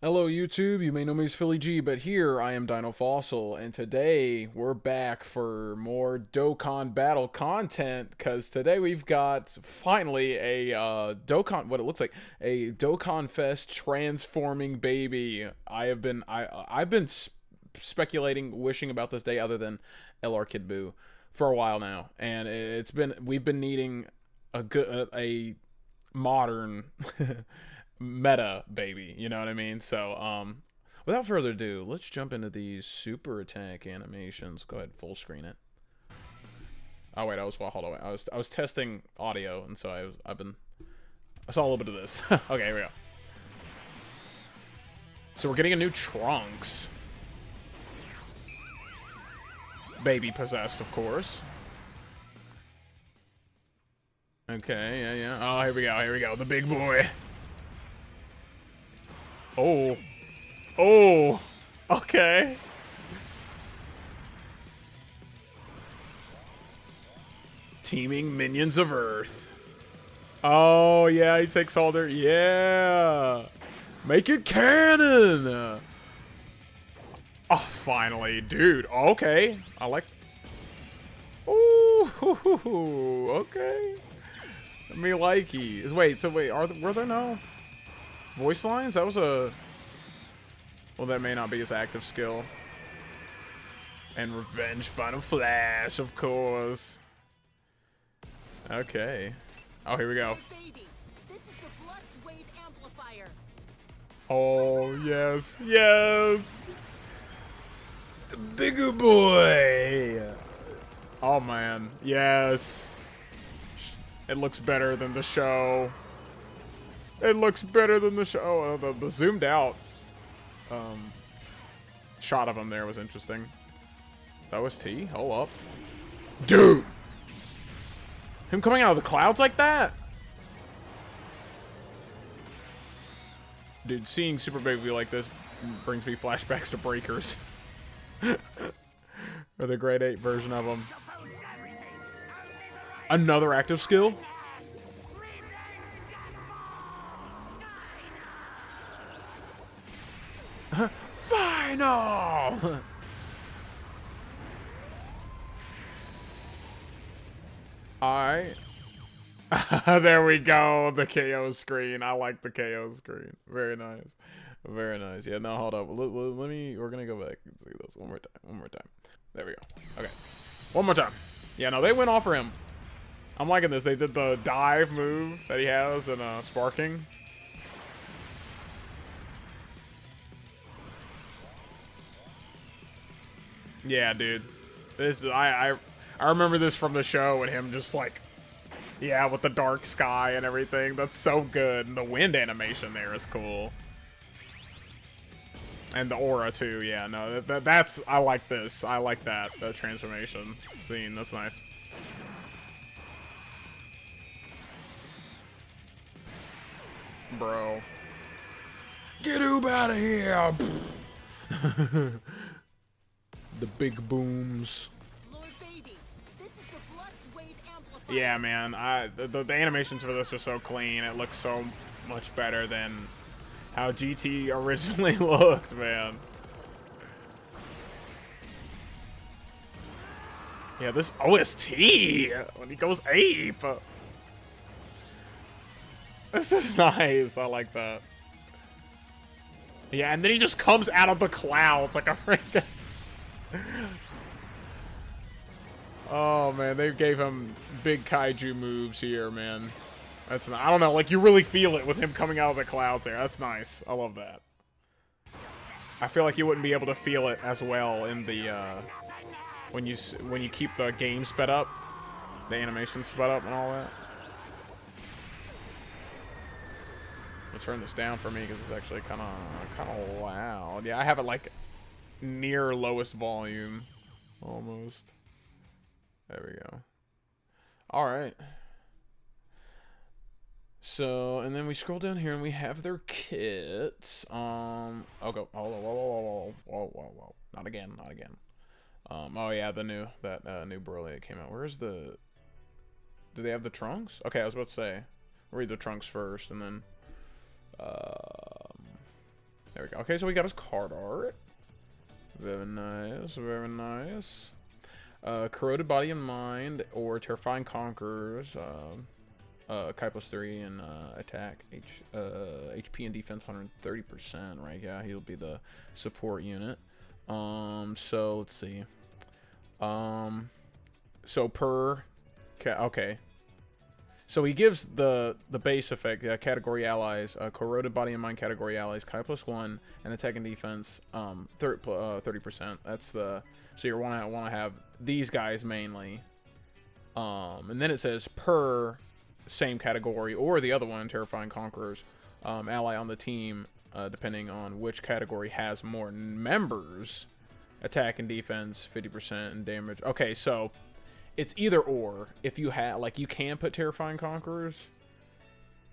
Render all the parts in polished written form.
Hello YouTube, you may know me as Philly G, but here I am Dino Fossil, and today we're back for more Dokkan Battle content, because today we've got finally a what it looks like, a DokkanFest transforming baby. I've been speculating, wishing about this day other than LR Kid Buu for a while now, and we've been needing a modern meta baby, you know what I mean? So without further ado, let's jump into these super attack animations. Go ahead, full screen it. Oh wait, hold on, wait. I was testing audio, and so I saw a little bit of this. Okay, here we go. So we're getting a new Trunks. Baby possessed, of course. Okay, yeah. Oh, here we go, the big boy. Oh. Oh. Okay. Teeming minions of Earth. Oh, yeah, he takes all their... Yeah. Make it canon. Oh, finally. Dude, okay. I like... Ooh, okay. Me likey. Wait, were there no voice lines? That was a... Well, that may not be his active skill. And Revenge Final Flash, of course. Okay. Oh, here we go. Oh, yes. Yes! The bigger boy! Oh, man. Yes. It looks better than the show. It looks better than the show. Oh, the zoomed out shot of him there was interesting. OST? Hold up. Dude! Him coming out of the clouds like that? Dude, seeing Super Baby like this brings me flashbacks to Breakers. Or the grade 8 version of him. Another active skill? Final! Alright. There we go, the KO screen. I like the KO screen. Very nice. Very nice. Yeah, no, hold up. Let me, we're gonna go back and see this one more time. One more time. There we go. Okay. One more time. Yeah, no, they went off for him. I'm liking this. They did the dive move that he has in Sparking. Yeah, dude. This is I remember this from the show and him just like, yeah, with the dark sky and everything. That's so good. And the wind animation there is cool. And the aura too. Yeah, no, that's I like this. I like that transformation scene. That's nice. Bro. Get Oob out of here! The big booms. Yeah, man. The animations for this are so clean. It looks so much better than how GT originally looked, man. Yeah, this OST when he goes ape. This is nice. I like that. Yeah, and then he just comes out of the clouds like a freaking... Oh, man, they gave him big kaiju moves here, man. That's not, I don't know, like, you really feel it with him coming out of the clouds there. That's nice. I love that. I feel like you wouldn't be able to feel it as well in the, when you keep the game sped up. The animation sped up and all that. I'll turn this down for me because it's actually kind of loud. Yeah, I have it like near lowest volume, almost. There we go. All right. So, and then we scroll down here and we have their kits. Oh, go. Whoa. Not again. Oh yeah, the new new Broly that came out. Where's the? Do they have the trunks? Okay, I was about to say. Read the trunks first, and then. There we go. Okay, so we got his card art. Very nice, very nice. Corroded Body and Mind or Terrifying Conquerors. Kai plus 3 and attack, HP and defense 130%, right? Yeah, he'll be the support unit. So let's see. So per, okay. So he gives the base effect, category allies, corroded body and mind category allies, Kai plus 1, and attack and defense 30%. That's the, so you want to have these guys mainly. And then it says per same category or the other one, Terrifying Conquerors, ally on the team, depending on which category has more members, attack and defense 50% and damage. Okay, so it's either or. If you have, like, you can put Terrifying Conquerors,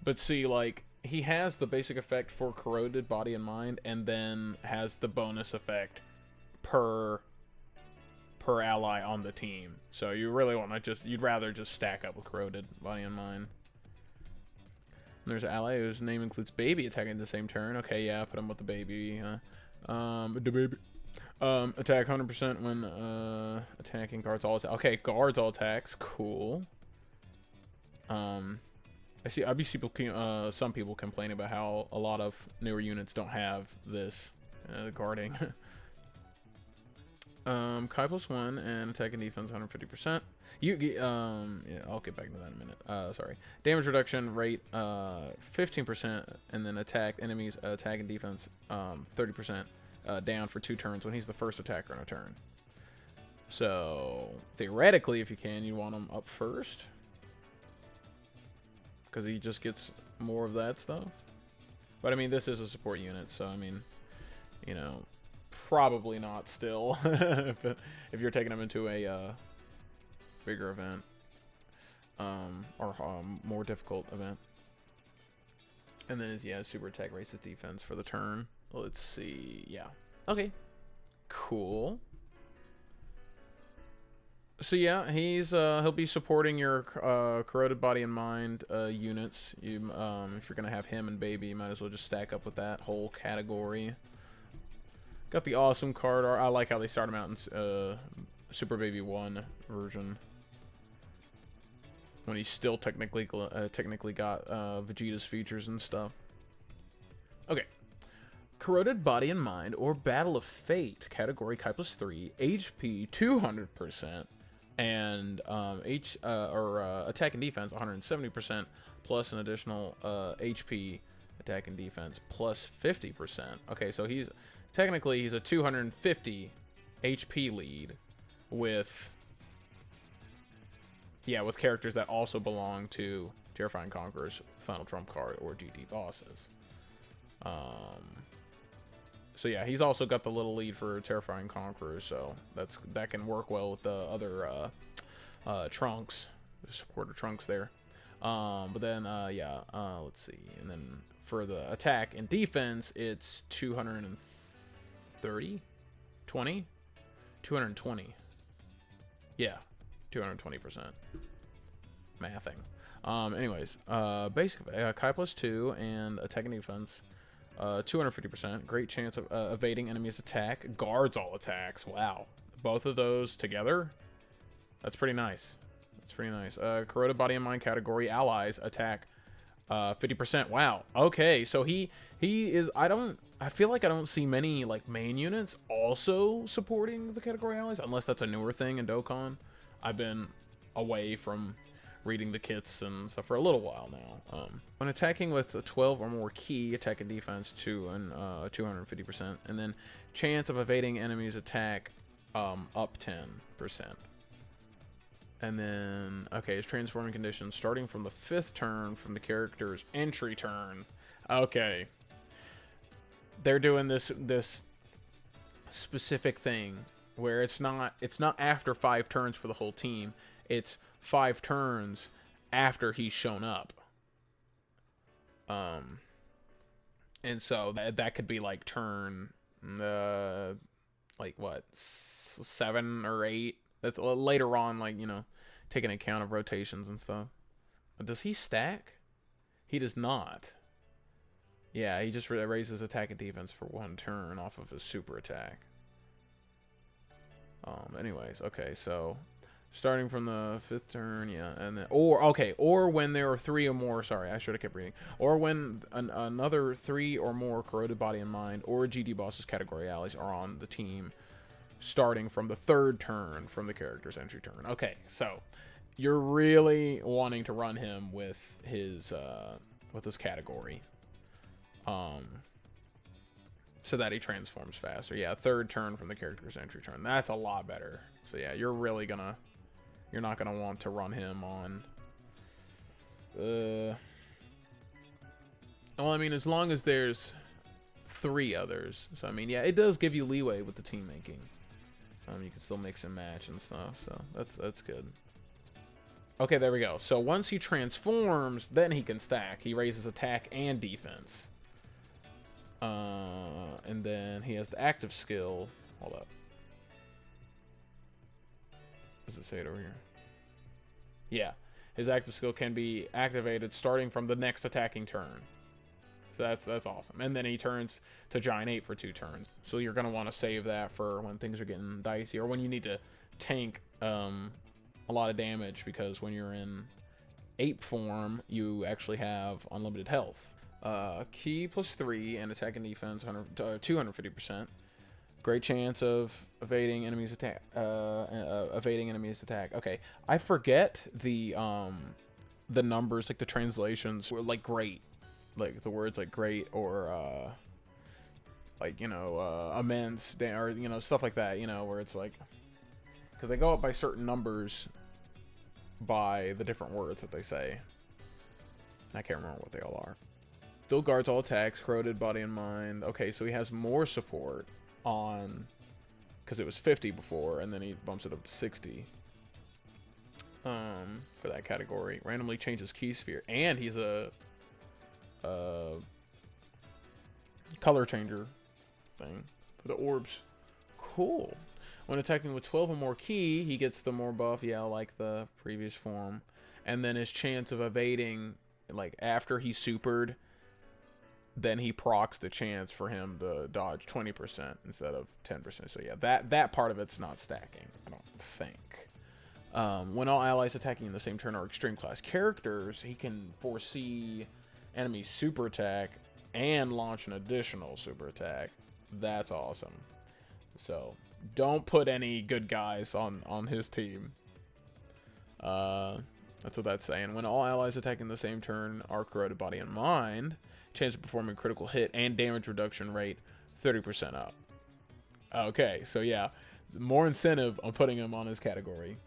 but see, like, he has the basic effect for corroded body and mind, and then has the bonus effect per ally on the team. So you really want to you'd rather just stack up with corroded body and mind. And there's an ally whose name includes baby attacking the same turn. Okay, yeah, put him with the baby. The baby. Attack 100% when attacking guards all attack. Okay, guards all attacks. Cool. I see some people complain about how a lot of newer units don't have this guarding. Kai plus 1 and attack and defense 150%. Yeah, I'll get back to that in a minute. Sorry. Damage reduction rate 15%, and then attack enemies attack and defense 30%. Down for 2 turns when he's the first attacker in a turn. So theoretically, if you can, you want him up first because he just gets more of that stuff. But I mean, this is a support unit, so I mean, you know, probably not still if you're taking him into a bigger event or more difficult event. And then his super attack raises defense for the turn. Let's see. Yeah. Okay. Cool. So yeah, he'll be supporting your corroded body and mind units. If you're gonna have him and baby, you might as well just stack up with that whole category. Got the awesome card art. I like how they start him out in Super Baby 1 version. When he's still technically got Vegeta's features and stuff. Okay. Corroded Body and Mind or Battle of Fate category Kai plus 3, HP 200%, and attack and defense 170% plus an additional HP attack and defense plus 50%. Okay, so he's a 250 HP lead with characters that also belong to Terrifying Conquerors, Final Trump Card, or GD bosses. So yeah, he's also got the little lead for Terrifying Conquerors, so that can work well with the other trunks, supporter trunks there. But then let's see, and then for the attack and defense, it's 220. Yeah, 220%. Mathing. Anyways, basic Kai plus 2 and attack and defense. 250%. Great chance of evading enemies' attack. Guards all attacks. Wow. Both of those together? That's pretty nice. That's pretty nice. Corroded Body and Mind category. Allies attack 50%. Wow. Okay, so he is... I feel like I don't see many like main units also supporting the category allies, unless that's a newer thing in Dokkan. I've been away from reading the kits and stuff for a little while now. When attacking with a 12 or more key, attack and defense 250%, and then chance of evading enemies' attack up 10%. And then, okay, his transforming conditions starting from the 5th turn from the character's entry turn. Okay, they're doing this specific thing where it's not after 5 turns for the whole team. It's 5 turns after he's shown up. And so that could be like turn, like what, 7 or 8. That's later on, like, you know, taking account of rotations and stuff. But does he stack? He does not. Yeah, he just raises attack and defense for 1 turn off of his super attack. Anyways, okay, so starting from the 5th turn, yeah, and then or when there are 3 or more. Sorry, I should have kept reading. Or when another 3 or more corroded body and mind or GD bosses category allies are on the team, starting from the 3rd turn from the character's entry turn. Okay, so you're really wanting to run him with his category, so that he transforms faster. Yeah, 3rd turn from the character's entry turn. That's a lot better. So yeah, you're not gonna want to run him on. Well, I mean, as long as there's 3 others. So I mean, yeah, it does give you leeway with the team making. You can still mix and match and stuff. So that's good. Okay, there we go. So once he transforms, then he can stack. He raises attack and defense. And then he has the active skill. Hold up. Does it say it over here? Yeah. His active skill can be activated starting from the next attacking turn. So that's awesome. And then he turns to Giant Ape for 2 turns. So you're going to want to save that for when things are getting dicey, or when you need to tank a lot of damage, because when you're in ape form, you actually have unlimited health. Key +3 and attack and defense 250%. Great chance of evading enemies' attack. Okay, I forget the numbers, like the translations were like great, like the words like great or like, you know, immense, or, you know, stuff like that, you know, where it's like, because they go up by certain numbers by the different words that they say. I can't remember what they all are. Still guards all attacks, corroded body and mind. Okay, so he has more support on, because it was 50 before, and then he bumps it up to 60 for that category. Randomly changes key sphere, and he's a color changer thing for the orbs. Cool. When attacking with 12 or more key, he gets the more buff, yeah, like the previous form. And then his chance of evading, like after he's supered, then he procs the chance for him to dodge 20% instead of 10%. So yeah, that part of it's not stacking, I don't think. When all allies attacking in the same turn are extreme class characters, he can foresee enemy super attack and launch an additional super attack. That's awesome. So don't put any good guys on his team. That's what that's saying. When all allies attacking the same turn are corroded body and mind, chance of performing critical hit and damage reduction rate 30% up. Okay, so yeah, more incentive on putting him on his category.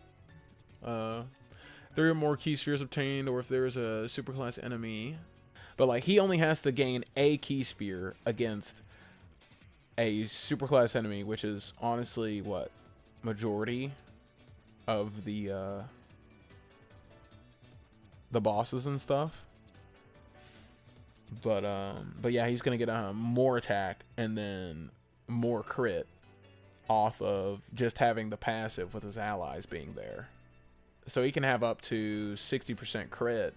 3 or more key spheres obtained, or if there is a superclass enemy. But like, he only has to gain a key sphere against a superclass enemy, which is honestly what majority of the bosses and stuff. But yeah, he's gonna get more attack and then more crit off of just having the passive with his allies being there. So he can have up to 60% crit,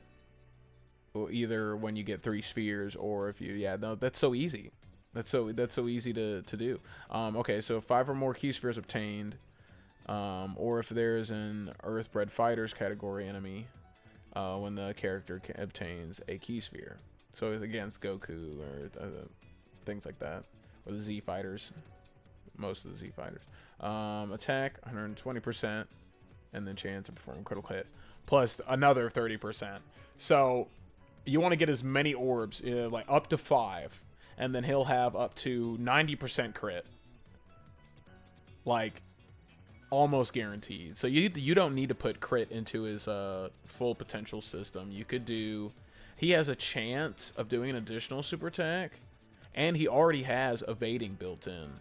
either when you get 3 spheres or if you, yeah, no, that's so easy. That's so easy to do. Okay, so 5 or more key spheres obtained, or if there's an Earthbred Fighters category enemy, when the character obtains a key sphere. So it's against Goku or things like that, or the Z Fighters, most of the Z Fighters. Attack 120%, and then chance to perform critical hit plus another 30%. So you want to get as many orbs, like up to 5. And then he'll have up to 90% crit. Like, almost guaranteed. So you don't need to put crit into his full potential system. You could do... He has a chance of doing an additional super attack. And he already has evading built in.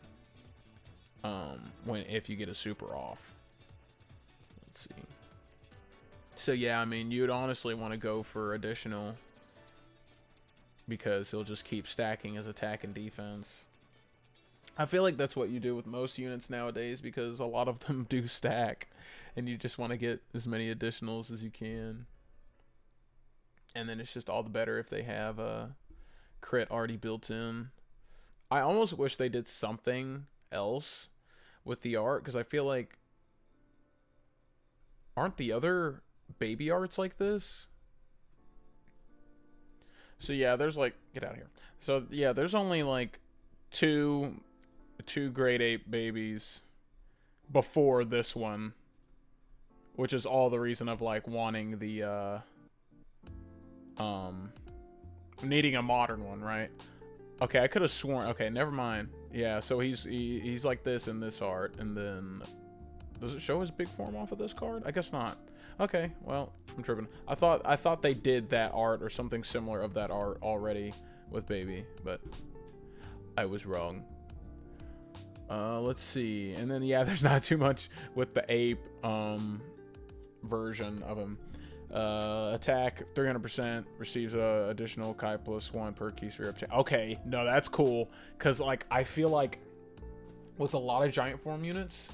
If you get a super off. Let's see. So yeah, I mean, you'd honestly want to go for additional... because he'll just keep stacking his attack and defense. I feel like that's what you do with most units nowadays, because a lot of them do stack, and you just want to get as many additionals as you can. And then it's just all the better if they have Crit already built in. I almost wish they did something else with the art, because I feel like, aren't the other baby arts like this? So yeah, there's like, get out of here. So yeah, there's only like two grade 8 babies before this one, which is all the reason of like wanting the needing a modern one, right? Okay, I could have sworn. Okay, never mind. Yeah, so he's like this in this art, and then does it show his big form off of this card? I guess not. Okay, well, I'm tripping. I thought they did that art or something similar of that art already with baby, but I was wrong. Let's see. And then yeah, there's not too much with the ape version of him. Attack 300%, receives a additional Kai +1 per key sphere attack. Okay, no, that's cool, because like I feel like with a lot of giant form units,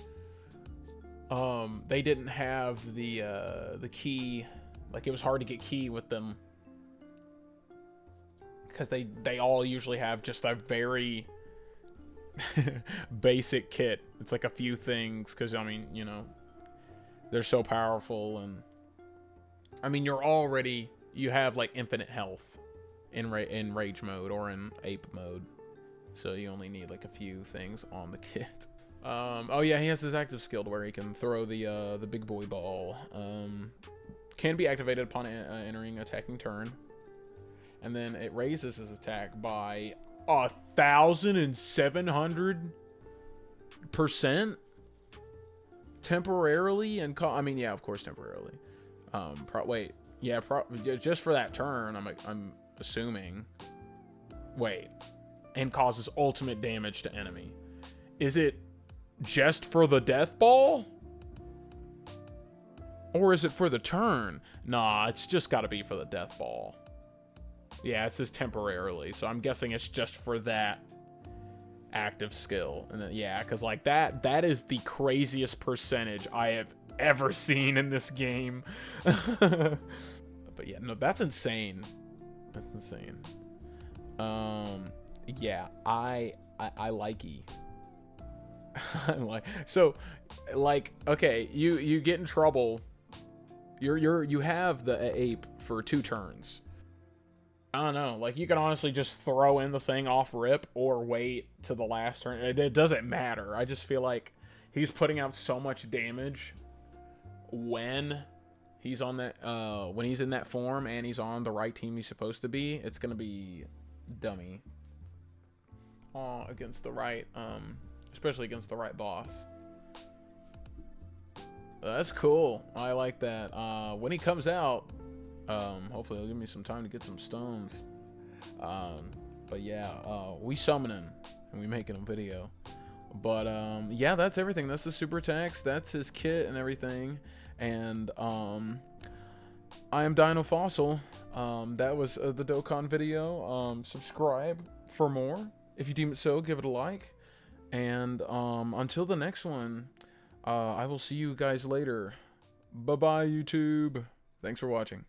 they didn't have the key. Like, it was hard to get key with them because they all usually have just a very basic kit. It's like a few things, because I mean, you know, they're so powerful. And I mean, you have like infinite health in rage mode or in ape mode, so you only need like a few things on the kit. Oh yeah, he has his active skill where he can throw the big boy ball. Can be activated upon entering attacking turn, and then it raises his attack by 1,700% temporarily, and I mean, yeah, of course, temporarily. Wait, yeah, just for that turn, I'm assuming. Wait, and causes ultimate damage to enemy. Is it just for the death ball? Or is it for the turn? Nah, it's just got to be for the death ball. Yeah, it says temporarily, so I'm guessing it's just for that active skill. And then, yeah, because like that is the craziest percentage I have ever seen in this game. But yeah, no, that's insane. That's insane. Yeah, I likey. So, like, okay, you get in trouble. You have the ape for 2 turns. I don't know, like, you can honestly just throw in the thing off rip or wait to the last turn. It doesn't matter. I just feel like he's putting out so much damage when he's on that when he's in that form and he's on the right team he's supposed to be. It's gonna be dummy against the right especially against the right boss. That's cool. I like that. When he comes out, hopefully he'll give me some time to get some stones. But yeah, we summoning and we making a video. But yeah, that's everything. That's the super attacks. That's his kit and everything. And I am Dino Fossil. That was the Dokkan video. Subscribe for more if you deem it so. Give it a like. And until the next one, I will see you guys later. Bye-bye, YouTube. Thanks for watching.